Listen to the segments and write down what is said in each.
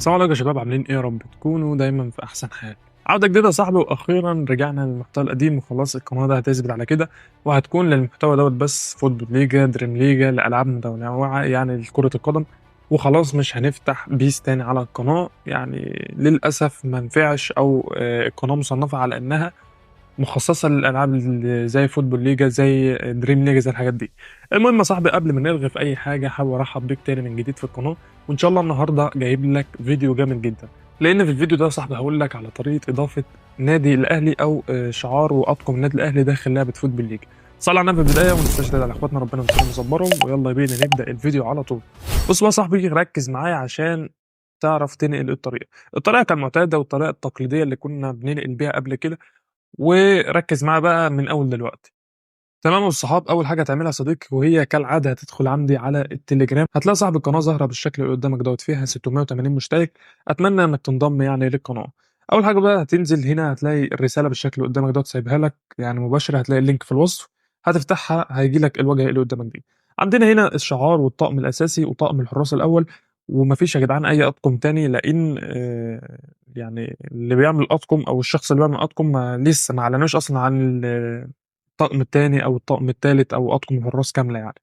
السلام عليكم يا شباب، عاملين ايه؟ يا رب تكونوا دايما في احسن حال. عودة جديدة يا صاحبي، واخيرا رجعنا للمحتوى القديم وخلاص القناة ده هتثبت على كده، وهتكون للمحتوى دوت بس فوتبول ليجا، دريم ليجا، لألعاب متنوعة يعني لكرة القدم، وخلاص مش هنفتح بيس تاني على القناة. يعني للأسف ما نفعش، أو القناة مصنفة على إنها مخصصة للألعاب اللي زي فوتبول ليجا، زي دريم ليجا، زي الحاجات دي. المهم يا صاحبي، قبل ما نرغي في أي حاجة، حابب أرحب بيك تاني من جديد في القناة. وإن شاء الله النهاردة جايب لك فيديو جامد جدا، لأن في الفيديو ده يا صاحبي هقول لك على طريقة إضافة نادي الأهلي أو شعار وأطقم النادي الأهلي داخل لعبة فوتبول ليجا. صلى على النبي في البداية، وما تنساش تدعي على إخواتنا ربنا يستر ويصبرهم، ويلا بينا نبدأ الفيديو على طول. بص بقى يا صاحبي، ركز معايا عشان تعرف تنقل الطريقة كالمعتادة، والطريقة التقليدية اللي كنا بننقل بيها قبل كده. وركز معايا بقى من اول دلوقتي. تمام والصحاب، اول حاجه هتعملها يا صديقي، وهي كالعاده هتدخل عندي على التليجرام، هتلاقي صاحب القناه ظاهره بالشكل اللي قدامك دوت، فيها 680 مشترك. اتمنى انك تنضم يعني للقناه. اول حاجه بقى هتنزل هنا، هتلاقي الرساله بالشكل اللي قدامك دوت، سايبها لك يعني مباشره، هتلاقي اللينك في الوصف. هتفتحها هيجي لك الواجهه اللي قدامك دي. عندنا هنا الشعار والطقم الاساسي وطقم الحراس الاول. ومفيش يا جدعان اي اطقم تاني، لان يعني اللي بيعمل اطقم او الشخص اللي بيعمل اطقم لسه ما اعلنوش اصلا عن الطقم التاني او الطقم التالت او اطقم الحراس كامله يعني.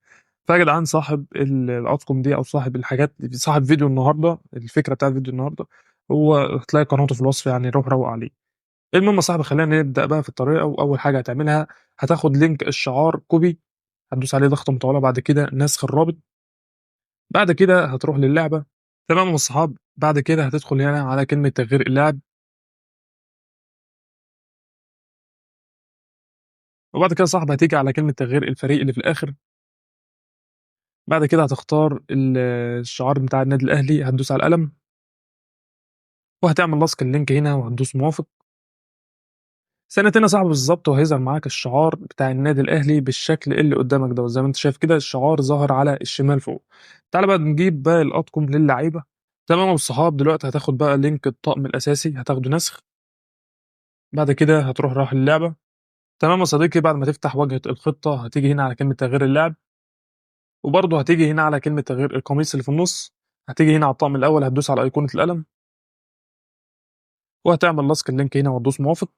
فيا جدعان، صاحب الاطقم دي او صاحب الحاجات، صاحب فيديو النهارده، الفكره بتاعت فيديو النهارده، هو هتلاقي قناته في الوصف يعني، روح عليه. المهم يا صاحبي، خلينا نبدا بقى في الطريقه. واول حاجه هتعملها، هتاخد لينك الشعار كوبي، هتدوس عليه ضغطه مطوله، بعد كده نسخ الرابط. بعد كده هتروح للعبه. تمام يا الصحاب، بعد كده هتدخل هنا على كلمه تغيير اللاعب. وبعد كده يا صاحبي هتيجي على كلمه تغيير الفريق اللي في الاخر. بعد كده هتختار الشعار بتاع النادي الأهلي، هتدوس على القلم، وهتعمل لاصق اللينك هنا، وهتدوس موافق. ثانيتين يا صاحبي بالظبط، وهيظهر معاك الشعار بتاع النادي الأهلي بالشكل اللي قدامك ده، زي ما انت شايف كده الشعار ظاهر على الشمال فوق. تعالى بقى نجيب باقي الأطقم للعيبة. تمام يا الصحاب، دلوقتي هتاخد بقى لينك الطقم الأساسي، هتاخده نسخ. بعد كده هتروح رايح اللعبة. تمام يا صديقي، بعد ما تفتح واجهة الخطة هتيجي هنا على كلمة تغيير اللاعب. وبرضه هتيجي هنا على كلمة تغيير القميص اللي في النص. هتيجي هنا على الطقم الأول، هتدوس على أيقونة القلم، وهتعمل لاصق اللينك هنا وتدوس موافق.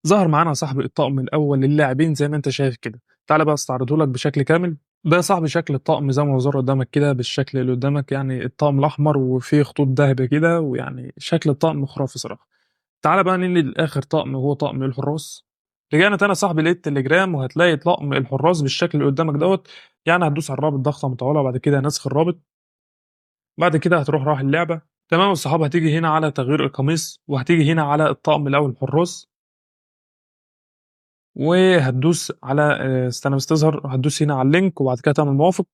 ظهر معانا يا صاحبي الطقم الاول للاعبين زي ما انت شايف كده. تعالى بقى استعرضه لك بشكل كامل. ده يا صاحبي شكل الطقم زي ما هو ظهر قدامك كده، بالشكل اللي قدامك يعني، الطقم الاحمر وفيه خطوط ذهبي كده، ويعني شكل الطقم خرافي صراحه. تعالى بقى ننقل لاخر طقم، وهو طقم الحراس. رجعنا تاني يا صاحبي للتليجرام، وهتلاقي طقم الحراس بالشكل اللي قدامك دوت. يعني هتدوس على الرابط ضغطه مطوله، وبعد كده نسخ الرابط. بعد كده هتروح رايح اللعبه. تمام الصحاب، هتيجي هنا على تغيير القميص، وهتيجي هنا على الطقم الاول الحراس. وهتدوس على استنى بس تظهر، هتدوس هنا على اللينك، وبعد كده تعمل موافق.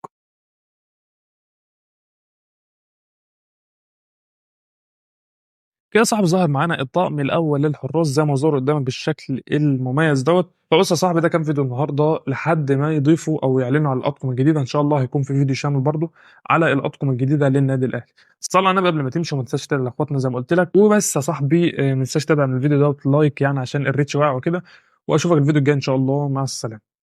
كده يا صاحبي ظهر معانا الطقم الاول للحراس زي ما ظهر قدامك بالشكل المميز دوت. فبص يا صاحبي، ده كان فيديو النهارده، لحد ما يضيفوا او يعلنوا على الاطقم الجديده ان شاء الله هيكون في فيديو شامل برضو على الاطقم الجديده للنادي الاهلي. صلى على النبي قبل ما تمشي، وما تنساش تدعي لاخواتنا زي ما قلت لك. وبس يا صاحبي، ما تنساش تدعم الفيديو دوت لايك يعني، عشان الريتش واقع وكده. واشوفك الفيديو الجاي ان شاء الله، مع السلامه.